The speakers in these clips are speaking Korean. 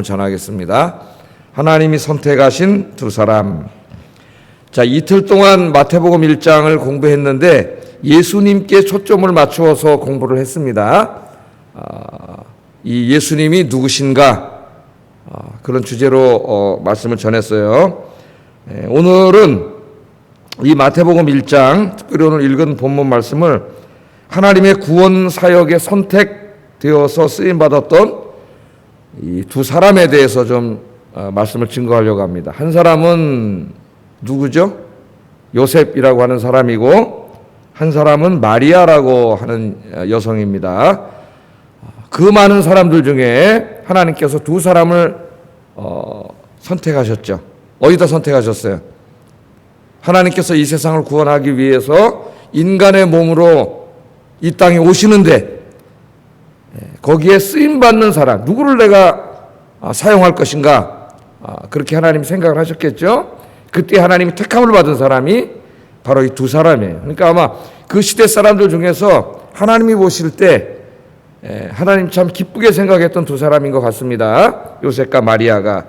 전하겠습니다. 하나님이 선택하신 두 사람. 자, 이틀 동안 마태복음 1장을 공부했는데 예수님께 초점을 맞추어서 공부를 했습니다. 이 예수님이 누구신가? 그런 주제로 말씀을 전했어요. 오늘은 이 마태복음 1장, 특별히 오늘 읽은 본문 말씀을 하나님의 구원 사역에 선택되어서 쓰임받았던 이 두 사람에 대해서 좀 말씀을 증거하려고 합니다. 한 사람은 누구죠? 요셉이라고 하는 사람이고, 한 사람은 마리아라고 하는 여성입니다. 그 많은 사람들 중에 하나님께서 두 사람을 선택하셨죠. 어디다 선택하셨어요? 하나님께서 이 세상을 구원하기 위해서 인간의 몸으로 이 땅에 오시는데 거기에 쓰임받는 사람, 누구를 내가 사용할 것인가, 그렇게 하나님이 생각을 하셨겠죠. 그때 하나님이 택함을 받은 사람이 바로 이 두 사람이에요. 그러니까 아마 그 시대 사람들 중에서 하나님이 보실 때 하나님 참 기쁘게 생각했던 두 사람인 것 같습니다. 요셉과 마리아가.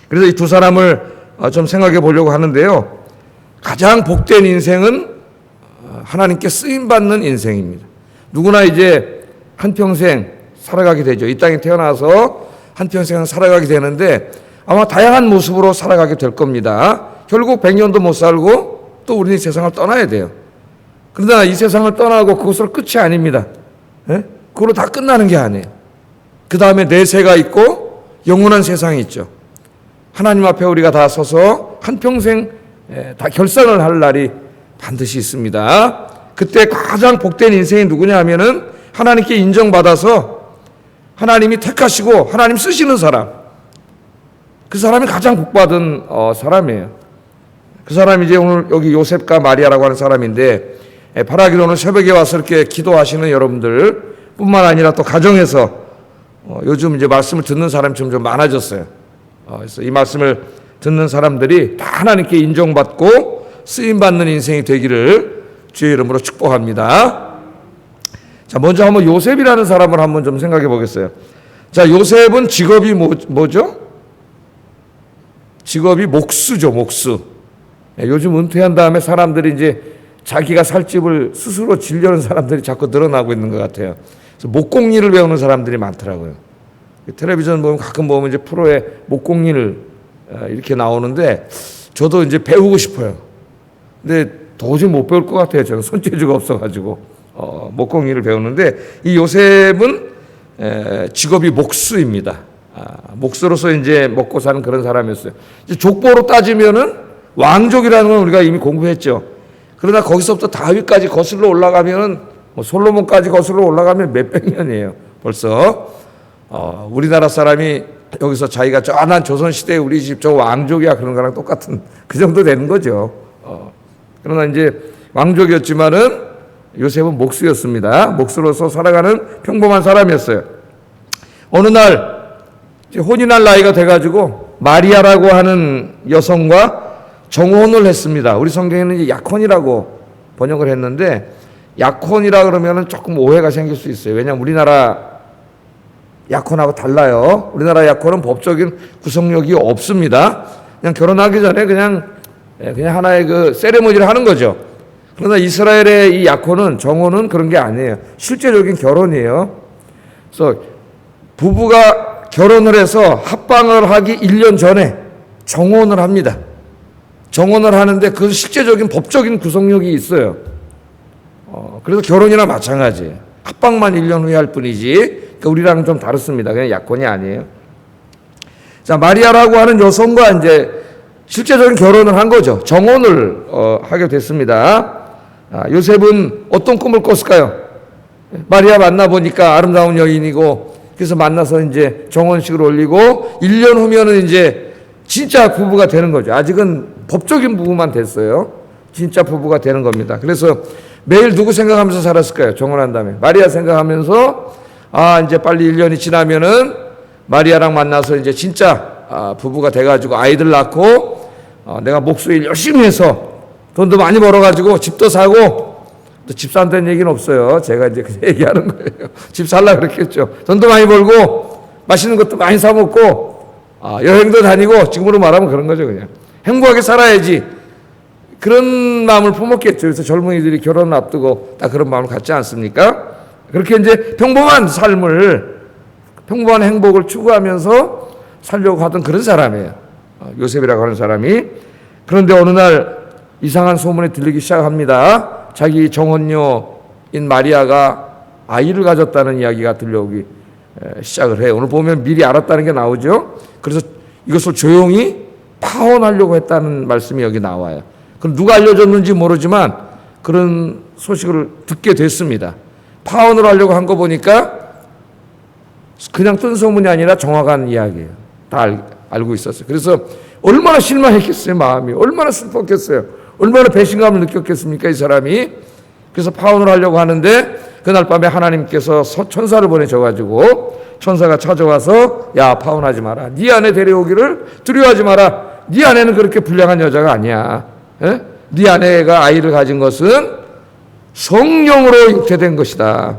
그래서 이 두 사람을 좀 생각해 보려고 하는데요. 가장 복된 인생은 하나님께 쓰임받는 인생입니다. 누구나 이제 한평생 살아가게 되죠. 이 땅에 태어나서 한평생 살아가게 되는데 아마 다양한 모습으로 살아가게 될 겁니다. 결국 100년도 못 살고 또 우리는 이 세상을 떠나야 돼요. 그러나 이 세상을 떠나고 그것으로 끝이 아닙니다. 그걸로 다 끝나는 게 아니에요. 그 다음에 내세가 있고 영원한 세상이 있죠. 하나님 앞에 우리가 다 서서 한평생 다 결산을 할 날이 반드시 있습니다. 그때 가장 복된 인생이 누구냐 하면은 하나님께 인정받아서 하나님이 택하시고 하나님 쓰시는 사람, 그 사람이 가장 복받은 사람이에요. 그 사람이 이제 오늘 여기 요셉과 마리아라고 하는 사람인데, 바라기로는 새벽에 와서 이렇게 기도하시는 여러분들 뿐만 아니라 또 가정에서 요즘 이제 말씀을 듣는 사람이 좀 많아졌어요. 그래서 이 말씀을 듣는 사람들이 다 하나님께 인정받고 쓰임받는 인생이 되기를 주의 이름으로 축복합니다. 자, 먼저 한번 요셉이라는 사람을 한번 좀 생각해 보겠어요. 자, 요셉은 직업이 뭐죠? 직업이 목수죠, 목수. 요즘 은퇴한 다음에 사람들이 이제 자기가 살 집을 스스로 지려는 사람들이 자꾸 늘어나고 있는 것 같아요. 그래서 목공일을 배우는 사람들이 많더라고요. 텔레비전 보면 가끔 보면 이제 프로에 목공일 이렇게 나오는데 저도 이제 배우고 싶어요. 근데 도저히 못 배울 것 같아요. 저는 손재주가 없어가지고. 목공일을 배우는데 이 요셉은 직업이 목수입니다. 목수로서 이제 먹고 사는 그런 사람이었어요. 이제 족보로 따지면은 왕족이라는 건 우리가 이미 공부했죠. 그러나 거기서부터 다윗까지 거슬러 올라가면은 솔로몬까지 거슬러 올라가면 몇백 년이에요. 벌써 우리나라 사람이 여기서 자기가 난 조선 시대에 우리 집 저 왕족이야 그런 거랑 똑같은 그 정도 되는 거죠. 그러나 이제 왕족이었지만은 요셉은 목수였습니다. 목수로서 살아가는 평범한 사람이었어요. 어느 날 혼인할 나이가 돼가지고 마리아라고 하는 여성과 정혼을 했습니다. 우리 성경에는 이제 약혼이라고 번역을 했는데 약혼이라 그러면은 조금 오해가 생길 수 있어요. 왜냐하면 우리나라 약혼하고 달라요. 우리나라 약혼은 법적인 구속력이 없습니다. 그냥 결혼하기 전에 그냥 하나의 그 세레모니를 하는 거죠. 그러나 이스라엘의 이 약혼은, 정혼은 그런 게 아니에요. 실제적인 결혼이에요. 그래서 부부가 결혼을 해서 합방을 하기 1년 전에 정혼을 합니다. 정혼을 하는데 그건 실제적인 법적인 구속력이 있어요. 그래서 결혼이나 마찬가지예요. 합방만 1년 후에 할 뿐이지. 그러니까 우리랑은 좀 다릅니다. 그냥 약혼이 아니에요. 자, 마리아라고 하는 여성과 이제 실제적인 결혼을 한 거죠. 정혼을 하게 됐습니다. 요셉은 어떤 꿈을 꿨을까요? 마리아 만나보니까 아름다운 여인이고, 그래서 만나서 이제 정혼식을 올리고, 1년 후면은 이제 진짜 부부가 되는 거죠. 아직은 법적인 부부만 됐어요. 진짜 부부가 되는 겁니다. 그래서 매일 누구 생각하면서 살았을까요? 정혼한 다음에. 마리아 생각하면서, 이제 빨리 1년이 지나면은 마리아랑 만나서 이제 진짜 부부가 돼가지고 아이들 낳고, 내가 목수일 열심히 해서 돈도 많이 벌어가지고 집도 사고, 또 집 산다는 얘기는 없어요. 제가 이제 그 얘기하는 거예요. 집 살라 그랬겠죠. 돈도 많이 벌고 맛있는 것도 많이 사 먹고 여행도 다니고 지금으로 말하면 그런 거죠. 그냥 행복하게 살아야지 그런 마음을 품었겠죠. 그래서 젊은이들이 결혼을 앞두고 다 그런 마음을 갖지 않습니까? 그렇게 이제 평범한 삶을 평범한 행복을 추구하면서 살려고 하던 그런 사람이에요. 요셉이라고 하는 사람이. 그런데 어느 날 이상한 소문이 들리기 시작합니다. 자기 정혼녀인 마리아가 아이를 가졌다는 이야기가 들려오기 시작을 해요. 오늘 보면 미리 알았다는 게 나오죠. 그래서 이것을 조용히 파혼하려고 했다는 말씀이 여기 나와요. 그럼 누가 알려줬는지 모르지만 그런 소식을 듣게 됐습니다. 파혼을 하려고 한 거 보니까 그냥 뜬 소문이 아니라 정확한 이야기예요. 다 알고 있었어요. 그래서 얼마나 실망했겠어요. 마음이 얼마나 슬펐겠어요. 얼마나 배신감을 느꼈겠습니까 이 사람이. 그래서 파혼을 하려고 하는데 그날 밤에 하나님께서 천사를 보내셔가지고 천사가 찾아와서 야 파혼하지 마라. 네 아내 데려오기를 두려워하지 마라. 네 아내는 그렇게 불량한 여자가 아니야. 에? 네 아내가 아이를 가진 것은 성령으로 잉태된 것이다.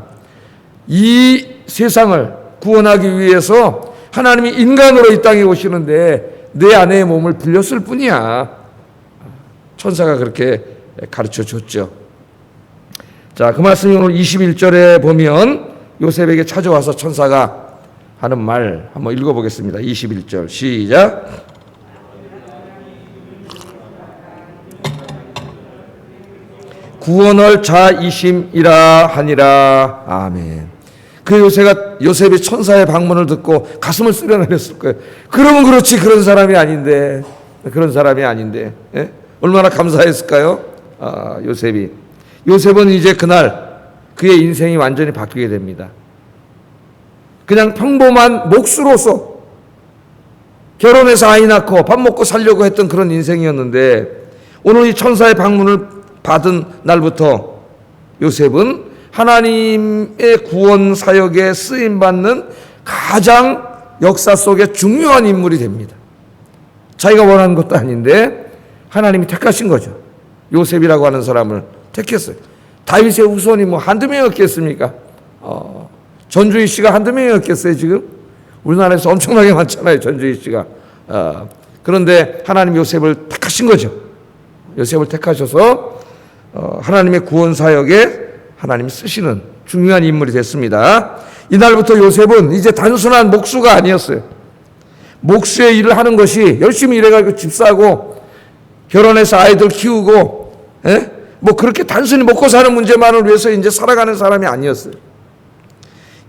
이 세상을 구원하기 위해서 하나님이 인간으로 이 땅에 오시는데 내 아내의 몸을 빌렸을 뿐이야. 천사가 그렇게 가르쳐 줬죠. 자, 그 말씀이 오늘 21절에 보면 요셉에게 찾아와서 천사가 하는 말 한번 읽어보겠습니다. 21절 시작. 구원할 자이심이라 하니라. 아멘. 그 요셉이 천사의 방문을 듣고 가슴을 쓰려내렸을 거예요. 그러면 그렇지 그런 사람이 아닌데 예? 얼마나 감사했을까요? 요셉은 이제 그날 그의 인생이 완전히 바뀌게 됩니다. 그냥 평범한 목수로서 결혼해서 아이 낳고 밥 먹고 살려고 했던 그런 인생이었는데 오늘 이 천사의 방문을 받은 날부터 요셉은 하나님의 구원 사역에 쓰임받는 가장 역사 속에 중요한 인물이 됩니다. 자기가 원하는 것도 아닌데 하나님이 택하신 거죠. 요셉이라고 하는 사람을 택했어요. 다윗의 후손이 뭐 한두 명이었겠습니까? 전주희 씨가 한두 명이었겠어요 지금? 우리나라에서 엄청나게 많잖아요 전주희 씨가. 그런데 하나님 요셉을 택하신 거죠. 요셉을 택하셔서 하나님의 구원 사역에 하나님이 쓰시는 중요한 인물이 됐습니다. 이날부터 요셉은 이제 단순한 목수가 아니었어요. 목수의 일을 하는 것이 열심히 일해가지고 집 사고 결혼해서 아이들 키우고 뭐 그렇게 단순히 먹고 사는 문제만을 위해서 이제 살아가는 사람이 아니었어요.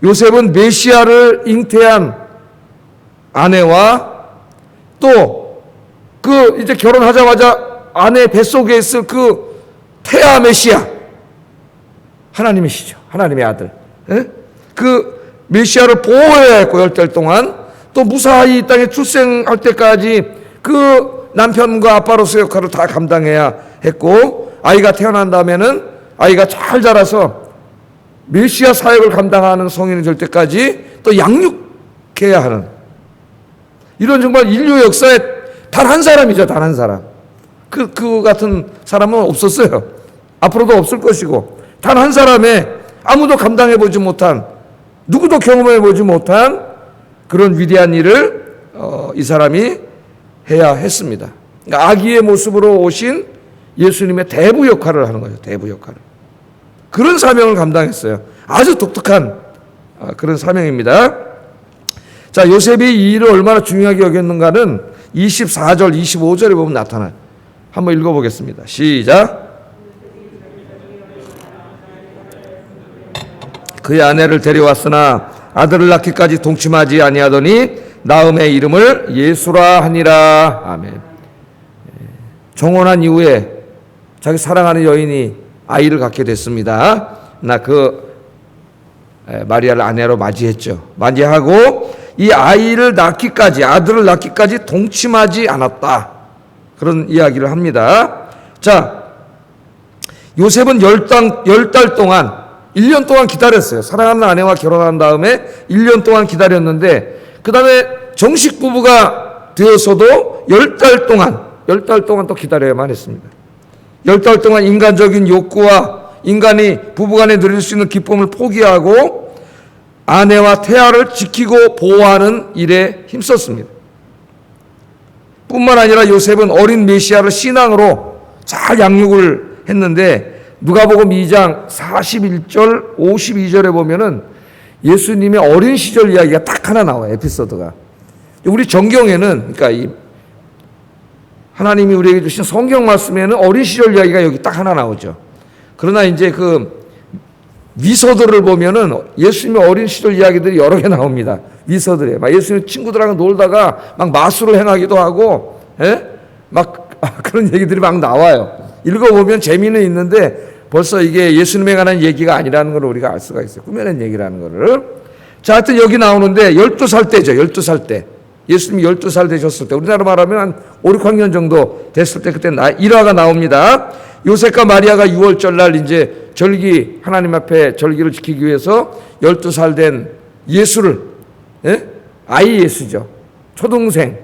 요셉은 메시아를 잉태한 아내와 또 그 이제 결혼하자마자 아내 뱃속에 있을 그 태아 메시아 하나님이시죠. 하나님의 아들. 그 메시아를 보호해야 했고 10달 동안 또 무사히 이 땅에 출생할 때까지 그 남편과 아빠로서 역할을 다 감당해야 했고 아이가 태어난 다음에는 아이가 잘 자라서 메시아 사역을 감당하는 성인이 될 때까지 또 양육해야 하는 이런 정말 인류 역사에 단 한 사람이죠. 단 한 사람. 그 같은 사람은 없었어요. 앞으로도 없을 것이고 단 한 사람의 아무도 감당해보지 못한 누구도 경험해보지 못한 그런 위대한 일을 이 사람이 해야 했습니다. 그러니까 아기의 모습으로 오신 예수님의 대부 역할을 하는 거죠. 대부 역할을. 그런 사명을 감당했어요. 아주 독특한 그런 사명입니다. 자, 요셉이 이 일을 얼마나 중요하게 여겼는가는 24절, 25절에 보면 나타나요. 한번 읽어보겠습니다. 시작. 그의 아내를 데려왔으나 아들을 낳기까지 동침하지 아니하더니 나음의 이름을 예수라 하니라. 아멘. 정혼한 이후에 자기 사랑하는 여인이 아이를 갖게 됐습니다. 마리아를 아내로 맞이했죠. 맞이하고 이 아이를 낳기까지 아들을 낳기까지 동침하지 않았다. 그런 이야기를 합니다. 자, 요셉은 10달 동안 1년 동안 기다렸어요. 사랑하는 아내와 결혼한 다음에 1년 동안 기다렸는데 그 다음에 정식 부부가 되어서도 10달 동안 또 기다려야만 했습니다. 10달 동안 인간적인 욕구와 인간이 부부간에 누릴 수 있는 기쁨을 포기하고 아내와 태아를 지키고 보호하는 일에 힘썼습니다. 뿐만 아니라 요셉은 어린 메시아를 신앙으로 잘 양육을 했는데 누가복음 2장 41절 52절에 보면은 예수님의 어린 시절 이야기가 딱 하나 나와요. 에피소드가. 우리 정경에는 그러니까 이 하나님이 우리에게 주신 성경 말씀에는 어린 시절 이야기가 여기 딱 하나 나오죠. 그러나 이제 그 위서들을 보면은 예수님의 어린 시절 이야기들이 여러 개 나옵니다. 위서들에 막 예수님 친구들하고 놀다가 막 마술을 행하기도 하고, 막 그런 얘기들이 막 나와요. 읽어보면 재미는 있는데 벌써 이게 예수님에 관한 얘기가 아니라는 걸 우리가 알 수가 있어요. 꾸며낸 얘기라는 거를. 자, 하여튼 여기 나오는데 12살 때죠. 12살 때. 예수님이 12살 되셨을 때, 우리나라 말하면 한 5, 6학년 정도 됐을 때 그때 일화가 나옵니다. 요셉과 마리아가 6월절 날 이제 절기, 하나님 앞에 절기를 지키기 위해서 12살 된 예수를, 아이 예수죠. 초동생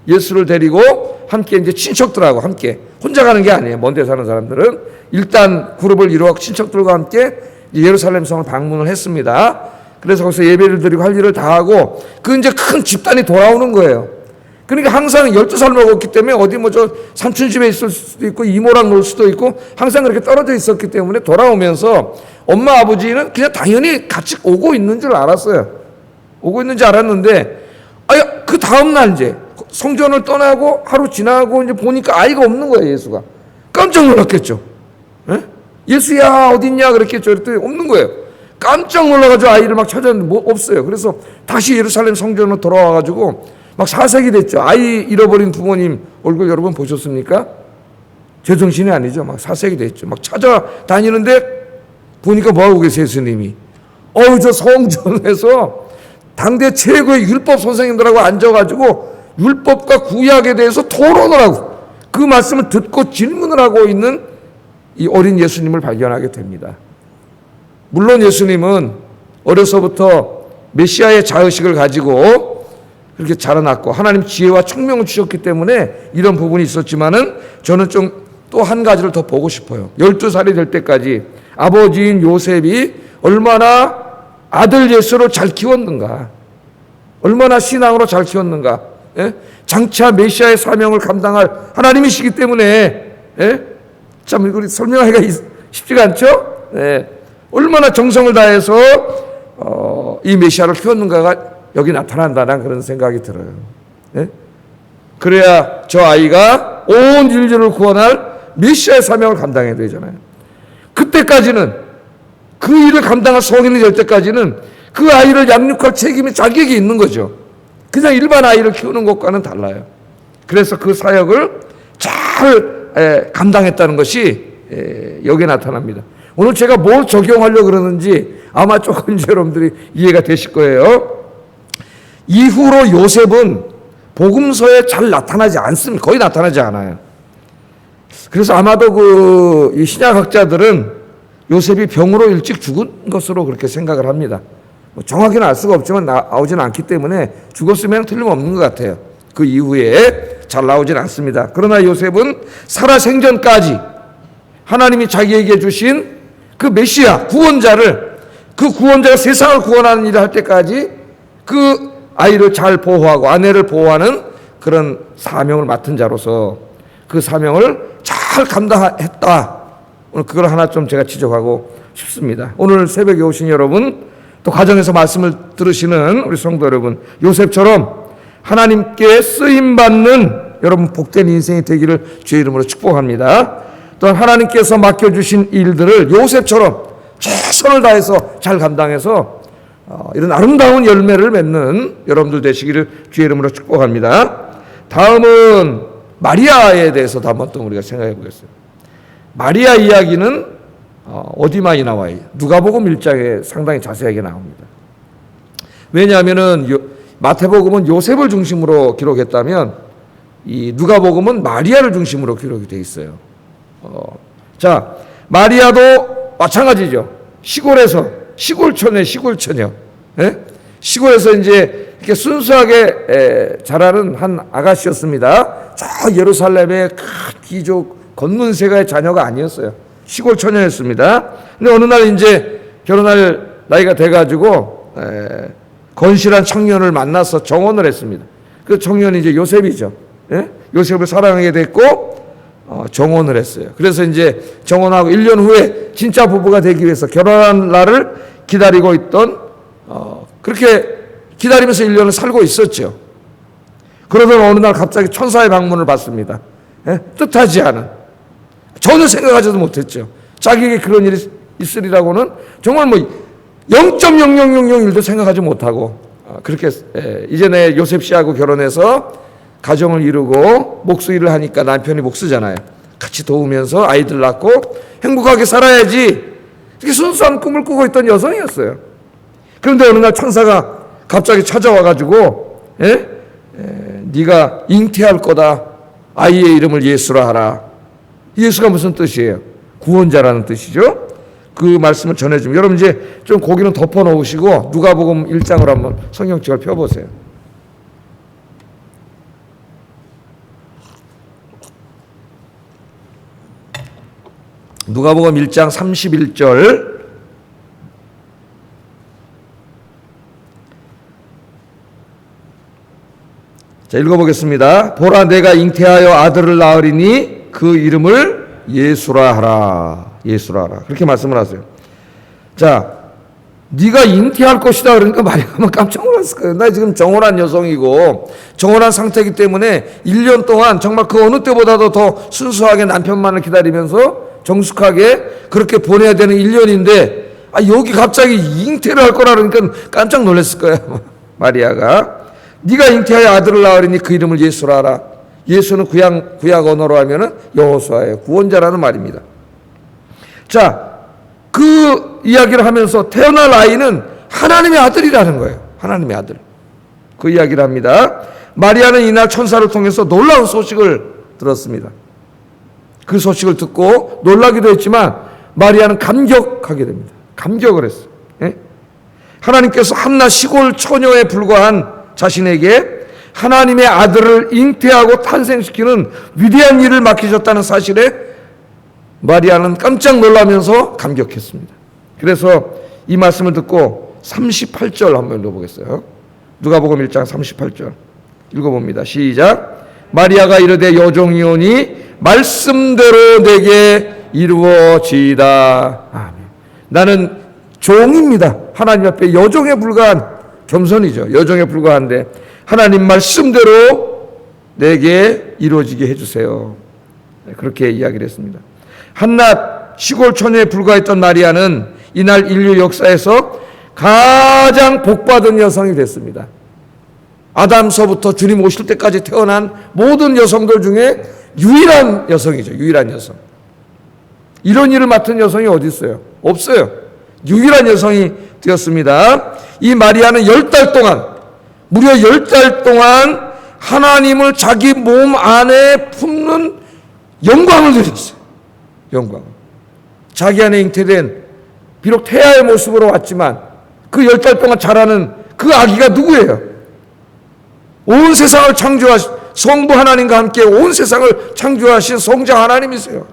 예수를 데리고 함께 이제 친척들하고 함께, 혼자 가는 게 아니에요. 먼데 사는 사람들은 일단 그룹을 이루어 친척들과 함께 예루살렘 성을 방문을 했습니다. 그래서 거기서 예배를 드리고 할 일을 다 하고 그 이제 큰 집단이 돌아오는 거예요. 그러니까 항상 12살 먹었기 때문에 어디 뭐 저 삼촌 집에 있을 수도 있고 이모랑 놀 수도 있고 항상 그렇게 떨어져 있었기 때문에 돌아오면서 엄마 아버지는 그냥 당연히 같이 오고 있는 줄 알았어요. 오고 있는 줄 알았는데 그 다음날 이제 성전을 떠나고 하루 지나고 이제 보니까 아이가 없는 거예요. 예수가. 깜짝 놀랐겠죠. 예수야 어딨냐 그랬겠죠. 그랬더니 없는 거예요. 깜짝 놀라가지고 아이를 막 찾았는데 뭐 없어요. 그래서 다시 예루살렘 성전으로 돌아와가지고 막 사색이 됐죠. 아이 잃어버린 부모님 얼굴 여러분 보셨습니까? 제정신이 아니죠. 막 사색이 됐죠. 막 찾아다니는데 보니까 뭐하고 계세요, 예수님이. 저 성전에서 당대 최고의 율법 선생님들하고 앉아가지고 율법과 구약에 대해서 토론을 하고 그 말씀을 듣고 질문을 하고 있는 이 어린 예수님을 발견하게 됩니다. 물론 예수님은 어려서부터 메시아의 자의식을 가지고 그렇게 자라났고 하나님 지혜와 총명을 주셨기 때문에 이런 부분이 있었지만은 저는 좀 또 한 가지를 더 보고 싶어요. 12살이 될 때까지 아버지인 요셉이 얼마나 아들 예수를 잘 키웠는가, 얼마나 신앙으로 잘 키웠는가. 장차 메시아의 사명을 감당할 하나님이시기 때문에 참 이거 설명하기가 쉽지가 않죠. 얼마나 정성을 다해서 이 메시아를 키웠는가가 여기 나타난다는 그런 생각이 들어요. 그래야 저 아이가 온 인류를 구원할 메시아의 사명을 감당해야 되잖아요. 그때까지는 그 일을 감당할 성인이 될 때까지는 그 아이를 양육할 책임이 자기에게 있는 거죠. 그냥 일반 아이를 키우는 것과는 달라요. 그래서 그 사역을 잘 감당했다는 것이 여기에 나타납니다. 오늘 제가 뭘 적용하려고 그러는지 아마 조금 이제 여러분들이 이해가 되실 거예요. 이후로 요셉은 복음서에 잘 나타나지 않습니다. 거의 나타나지 않아요. 그래서 아마도 이 신약학자들은 요셉이 병으로 일찍 죽은 것으로 그렇게 생각을 합니다. 뭐 정확히는 알 수가 없지만 나오지는 않기 때문에 죽었으면 틀림없는 것 같아요. 그 이후에 잘 나오진 않습니다. 그러나 요셉은 살아생전까지 하나님이 자기에게 주신 그 메시아 구원자를, 그 구원자가 세상을 구원하는 일을 할 때까지 그 아이를 잘 보호하고 아내를 보호하는 그런 사명을 맡은 자로서 그 사명을 잘 감당했다. 오늘 그걸 하나 좀 제가 지적하고 싶습니다. 오늘 새벽에 오신 여러분, 또 가정에서 말씀을 들으시는 우리 성도 여러분, 요셉처럼 하나님께 쓰임받는 여러분 복된 인생이 되기를 주의 이름으로 축복합니다. 또한 하나님께서 맡겨주신 일들을 요셉처럼 최선을 다해서 잘 감당해서 이런 아름다운 열매를 맺는 여러분들 되시기를 주의 이름으로 축복합니다. 다음은 마리아에 대해서도 한번 또 우리가 생각해 보겠습니다. 마리아 이야기는 어디 많이 나와요? 누가복음 1장에 상당히 자세하게 나옵니다. 왜냐하면은 마태복음은 요셉을 중심으로 기록했다면 이 누가복음은 마리아를 중심으로 기록이 되어 있어요. 자, 마리아도 마찬가지죠. 시골처녀. 시골에서 이제 이렇게 순수하게 자라는 한 아가씨였습니다. 저 예루살렘의 큰 귀족 건문세가의 자녀가 아니었어요. 시골 처녀였습니다. 근데 어느 날 이제 결혼할 나이가 돼가지고 건실한 청년을 만나서 정혼을 했습니다. 그 청년이 이제 요셉이죠. 예? 요셉을 사랑하게 됐고 정혼을 했어요. 그래서 이제 정혼하고 1년 후에 진짜 부부가 되기 위해서 결혼한 날을 기다리고 있던 그렇게 기다리면서 1년을 살고 있었죠. 그러던 어느 날 갑자기 천사의 방문을 받습니다. 예? 뜻하지 않은, 전혀 생각하지도 못했죠. 자기에게 그런 일이 있으리라고는 정말 뭐 0.0001도 생각하지 못하고 그렇게 이전에 요셉 씨하고 결혼해서 가정을 이루고 목수일을 하니까 남편이 목수잖아요. 같이 도우면서 아이들 낳고 행복하게 살아야지, 이렇게 순수한 꿈을 꾸고 있던 여성이었어요. 그런데 어느 날 천사가 갑자기 찾아와가지고 네가 잉태할 거다. 아이의 이름을 예수라 하라. 예수가 무슨 뜻이에요? 구원자라는 뜻이죠. 그 말씀을 전해주면, 여러분 이제 좀 고기는 덮어 놓으시고 누가복음 1장을 한번 성경책을 펴보세요. 누가복음 1장 31절. 자, 읽어보겠습니다. 보라, 내가 잉태하여 아들을 낳으리니 그 이름을 예수라 하라. 예수라 하라. 그렇게 말씀을 하세요. 자, 네가 잉태할 것이다 그러니까 마리아가 깜짝 놀랐을 거예요. 나 지금 정혼한 여성이고 정혼한 상태이기 때문에 1년 동안 정말 그 어느 때보다도 더 순수하게 남편만을 기다리면서 정숙하게 그렇게 보내야 되는 1년인데 여기 갑자기 잉태를 할 거라 그러니까 깜짝 놀랐을 거예요. 마리아가 네가 잉태하여 아들을 낳으리니 그 이름을 예수라 하라. 예수는 구약 언어로 하면은 여호수아예요. 구원자라는 말입니다. 자, 그 이야기를 하면서 태어날 아이는 하나님의 아들이라는 거예요. 하나님의 아들. 그 이야기를 합니다. 마리아는 이날 천사를 통해서 놀라운 소식을 들었습니다. 그 소식을 듣고 놀라기도 했지만 마리아는 감격하게 됩니다. 감격을 했어요. 예? 하나님께서 한낱 시골 처녀에 불과한 자신에게 하나님의 아들을 잉태하고 탄생시키는 위대한 일을 맡기셨다는 사실에 마리아는 깜짝 놀라면서 감격했습니다. 그래서 이 말씀을 듣고 38절 한번 읽어보겠어요. 누가복음 1장 38절 읽어봅니다. 시작. 마리아가 이르되 여종이오니 말씀대로 내게 이루어지이다. 아멘. 나는 종입니다. 하나님 앞에 여종에 불과한, 겸손이죠. 여종에 불과한데 하나님 말씀대로 내게 이루어지게 해주세요. 그렇게 이야기를 했습니다. 한낱 시골 처녀에 불과했던 마리아는 이날 인류 역사에서 가장 복받은 여성이 됐습니다. 아담서부터 주님 오실 때까지 태어난 모든 여성들 중에 유일한 여성이죠. 유일한 여성. 이런 일을 맡은 여성이 어디 있어요? 없어요. 유일한 여성이 되었습니다. 이 마리아는 10달 동안, 무려 10달 동안 하나님을 자기 몸 안에 품는 영광을 누렸어요. 영광. 자기 안에 잉태된, 비록 태아의 모습으로 왔지만 그 10달 동안 자라는 그 아기가 누구예요? 온 세상을 창조하신 성부 하나님과 함께 온 세상을 창조하신 성자 하나님이세요.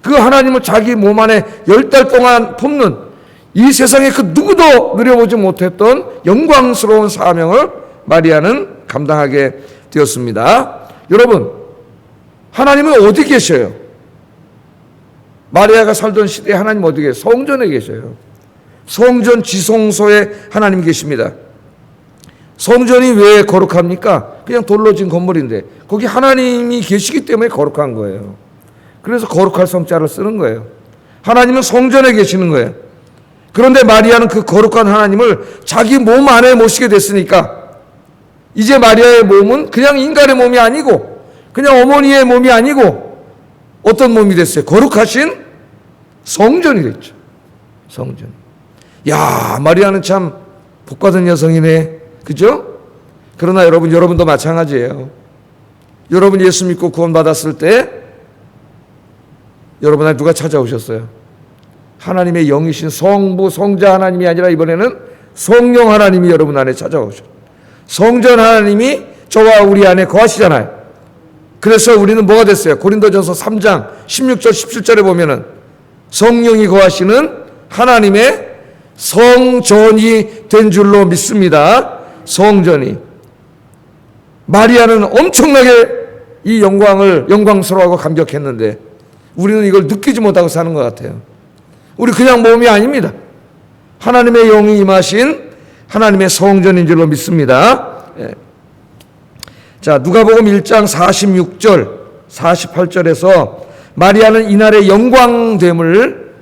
그 하나님을 자기 몸 안에 10달 동안 품는 이 세상에 그 누구도 누려보지 못했던 영광스러운 사명을 마리아는 감당하게 되었습니다. 여러분, 하나님은 어디 계셔요? 마리아가 살던 시대에 하나님 어디 계세요? 성전에 계셔요. 성전 지성소에 하나님 계십니다. 성전이 왜 거룩합니까? 그냥 돌로 진 건물인데 거기 하나님이 계시기 때문에 거룩한 거예요. 그래서 거룩할 성자를 쓰는 거예요. 하나님은 성전에 계시는 거예요. 그런데 마리아는 그 거룩한 하나님을 자기 몸 안에 모시게 됐으니까 이제 마리아의 몸은 그냥 인간의 몸이 아니고 그냥 어머니의 몸이 아니고 어떤 몸이 됐어요? 거룩하신 성전이 됐죠. 성전. 야, 마리아는 참 복받은 여성이네. 그죠? 그러나 여러분도 마찬가지예요. 여러분 예수 믿고 구원받았을 때 여러분한테 누가 찾아오셨어요? 하나님의 영이신 성부, 성자 하나님이 아니라 이번에는 성령 하나님이 여러분 안에 찾아오셨어요. 성전 하나님이 저와 우리 안에 거하시잖아요. 그래서 우리는 뭐가 됐어요? 고린도전서 3장 16절 17절에 보면은 성령이 거하시는 하나님의 성전이 된 줄로 믿습니다. 성전이. 마리아는 엄청나게 이 영광스러워하고 감격했는데 우리는 이걸 느끼지 못하고 사는 것 같아요. 우리 그냥 몸이 아닙니다. 하나님의 영이 임하신 하나님의 성전인 줄로 믿습니다. 예. 자, 누가복음 1장 46절, 48절에서 마리아는 이날의 영광됨을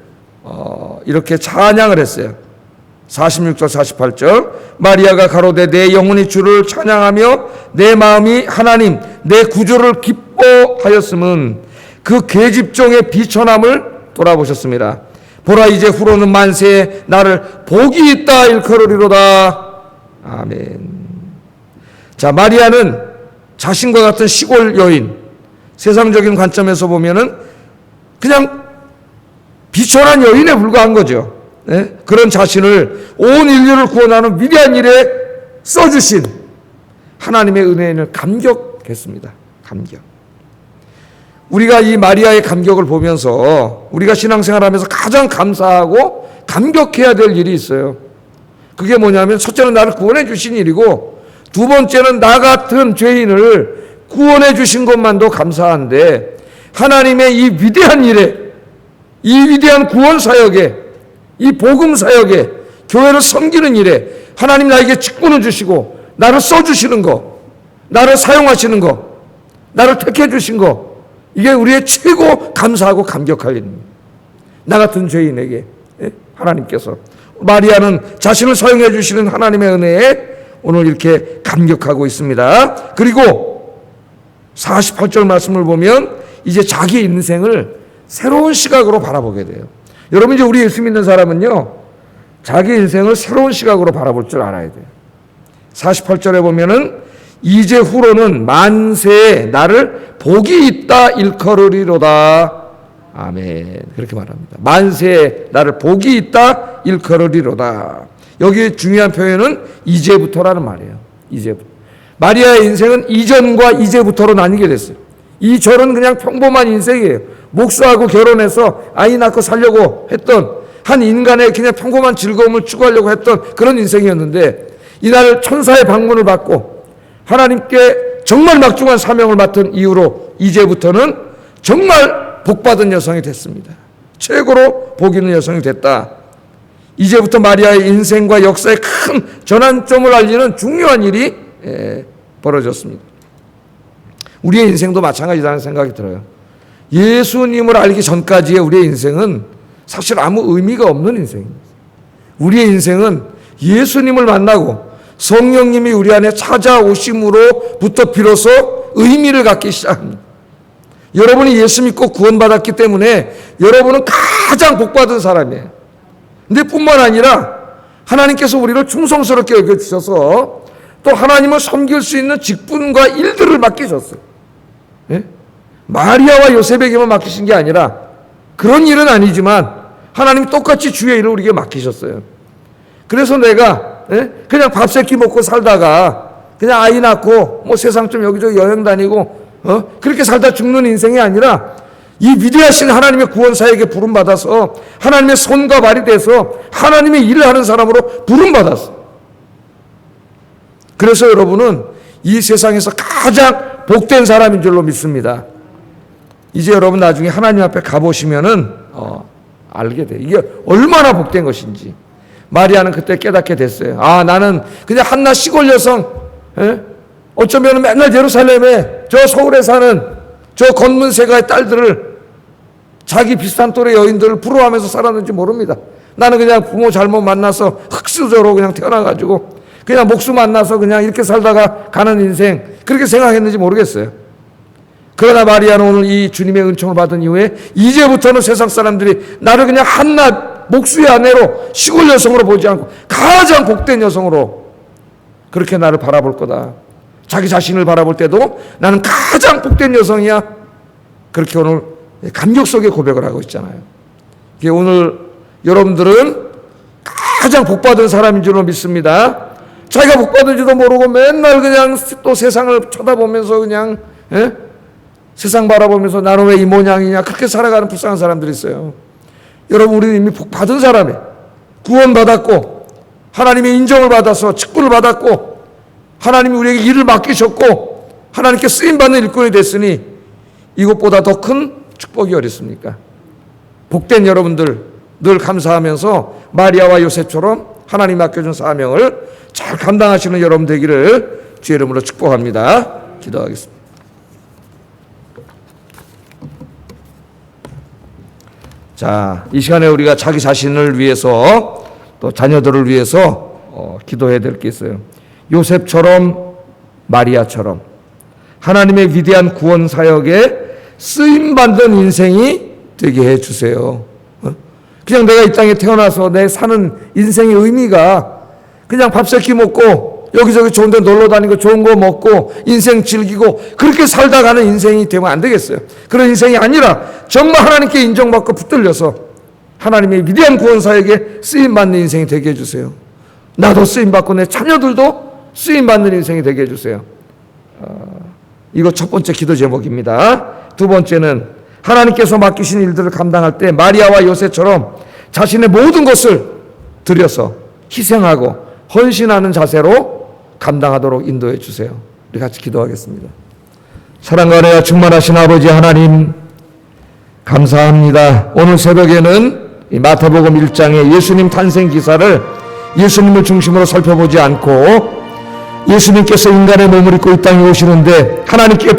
이렇게 찬양을 했어요. 46절, 48절. 마리아가 가로되 내 영혼이 주를 찬양하며 내 마음이 하나님, 내 구주를 기뻐하였음은 그 계집종의 비천함을 돌아보셨습니다. 보라 이제 후로는 만세에 나를 복이 있다 일컬으리로다. 아멘. 자, 마리아는 자신과 같은 시골 여인, 세상적인 관점에서 보면은 그냥 비천한 여인에 불과한 거죠. 네? 그런 자신을 온 인류를 구원하는 위대한 일에 써주신 하나님의 은혜를 감격했습니다. 감격. 우리가 이 마리아의 감격을 보면서 우리가 신앙생활하면서 가장 감사하고 감격해야 될 일이 있어요. 그게 뭐냐면 첫째는 나를 구원해 주신 일이고 두 번째는 나 같은 죄인을 구원해 주신 것만도 감사한데 하나님의 이 위대한 일에, 이 위대한 구원 사역에, 이 복음 사역에, 교회를 섬기는 일에 하나님 나에게 직분을 주시고 나를 써주시는 거, 나를 사용하시는 거, 나를 택해 주신 거, 이게 우리의 최고 감사하고 감격할 일입니다. 나 같은 죄인에게 하나님께서, 마리아는 자신을 사용해 주시는 하나님의 은혜에 오늘 이렇게 감격하고 있습니다. 그리고 48절 말씀을 보면 이제 자기 인생을 새로운 시각으로 바라보게 돼요. 여러분, 이제 우리 예수 믿는 사람은요, 자기 인생을 새로운 시각으로 바라볼 줄 알아야 돼요. 48절에 보면은 이제 후로는 만세에 나를 복이 있다 일컬으리로다. 아멘. 그렇게 말합니다. 만세에 나를 복이 있다 일컬으리로다. 여기 중요한 표현은 이제부터라는 말이에요. 이제부터. 마리아의 인생은 이전과 이제부터로 나뉘게 됐어요. 이전은 그냥 평범한 인생이에요. 목수하고 결혼해서 아이 낳고 살려고 했던 한 인간의 그냥 평범한 즐거움을 추구하려고 했던 그런 인생이었는데 이날 천사의 방문을 받고 하나님께 정말 막중한 사명을 맡은 이후로 이제부터는 정말 복받은 여성이 됐습니다. 최고로 복 있는 여성이 됐다. 이제부터 마리아의 인생과 역사의 큰 전환점을 알리는 중요한 일이 벌어졌습니다. 우리의 인생도 마찬가지라는 생각이 들어요. 예수님을 알기 전까지의 우리의 인생은 사실 아무 의미가 없는 인생입니다. 우리의 인생은 예수님을 만나고 성령님이 우리 안에 찾아오심으로부터 비로소 의미를 갖기 시작합니다. 여러분이 예수 믿고 구원받았기 때문에 여러분은 가장 복받은 사람이에요. 근데 뿐만 아니라 하나님께서 우리를 충성스럽게 여겨주셔서 또 하나님을 섬길 수 있는 직분과 일들을 맡기셨어요. 예? 마리아와 요셉에게만 맡기신 게 아니라 그런 일은 아니지만 하나님이 똑같이 주의 일을 우리에게 맡기셨어요. 그래서 내가 그냥 밥 세끼 먹고 살다가 그냥 아이 낳고 뭐 세상 좀 여기저기 여행 다니고 그렇게 살다 죽는 인생이 아니라 이 위대하신 하나님의 구원사에게 부름받아서 하나님의 손과 발이 돼서 하나님의 일을 하는 사람으로 부름받았어. 그래서 여러분은 이 세상에서 가장 복된 사람인 줄로 믿습니다. 이제 여러분 나중에 하나님 앞에 가보시면은 알게 돼. 이게 얼마나 복된 것인지. 마리아는 그때 깨닫게 됐어요. 아, 나는 그냥 한낱 시골 여성, 어쩌면 맨날 예루살렘에 저 서울에 사는 저 건문세가의 딸들을 자기 비슷한 또래 여인들을 부러워하면서 살았는지 모릅니다. 나는 그냥 부모 잘못 만나서 흙수저로 그냥 태어나가지고 그냥 목수 만나서 그냥 이렇게 살다가 가는 인생, 그렇게 생각했는지 모르겠어요. 그러나 마리아는 오늘 이 주님의 은총을 받은 이후에 이제부터는 세상 사람들이 나를 그냥 한낱 목수의 아내로 시골 여성으로 보지 않고 가장 복된 여성으로 그렇게 나를 바라볼 거다. 자기 자신을 바라볼 때도 나는 가장 복된 여성이야. 그렇게 오늘 감격 속에 고백을 하고 있잖아요. 오늘 여러분들은 가장 복받은 사람인 줄로 믿습니다. 자기가 복받은지도 모르고 맨날 그냥 또 세상을 쳐다보면서 그냥 세상 바라보면서 나는 왜 이 모양이냐 그렇게 살아가는 불쌍한 사람들이 있어요. 여러분, 우리는 이미 복받은 사람이에요. 구원받았고 하나님의 인정을 받아서 직분을 받았고 하나님이 우리에게 일을 맡기셨고 하나님께 쓰임받는 일꾼이 됐으니 이것보다 더 큰 축복이 어딨습니까? 복된 여러분들 늘 감사하면서 마리아와 요셉처럼 하나님 맡겨준 사명을 잘 감당하시는 여러분 되기를 주의 이름으로 축복합니다. 기도하겠습니다. 자, 이 시간에 우리가 자기 자신을 위해서 또 자녀들을 위해서 기도해야 될 게 있어요. 요셉처럼 마리아처럼 하나님의 위대한 구원 사역에 쓰임받는 인생이 되게 해주세요. 그냥 내가 이 땅에 태어나서 내 사는 인생의 의미가 그냥 밥 세끼 먹고 여기저기 좋은 데 놀러 다니고 좋은 거 먹고 인생 즐기고 그렇게 살다 가는 인생이 되면 안 되겠어요. 그런 인생이 아니라 정말 하나님께 인정받고 붙들려서 하나님의 위대한 구원 사역에 쓰임받는 인생이 되게 해주세요. 나도 쓰임받고 내 자녀들도 쓰임받는 인생이 되게 해주세요. 이거 첫 번째 기도 제목입니다. 두 번째는 하나님께서 맡기신 일들을 감당할 때 마리아와 요셉처럼 자신의 모든 것을 들여서 희생하고 헌신하는 자세로 감당하도록 인도해 주세요. 우리 같이 기도하겠습니다. 사랑과 은혜가 충만하신 아버지 하나님 감사합니다. 오늘 새벽에는 이 마태복음 1장의 예수님 탄생 기사를 예수님을 중심으로 살펴보지 않고 예수님께서 인간의 몸을 입고 이 땅에 오시는데 하나님께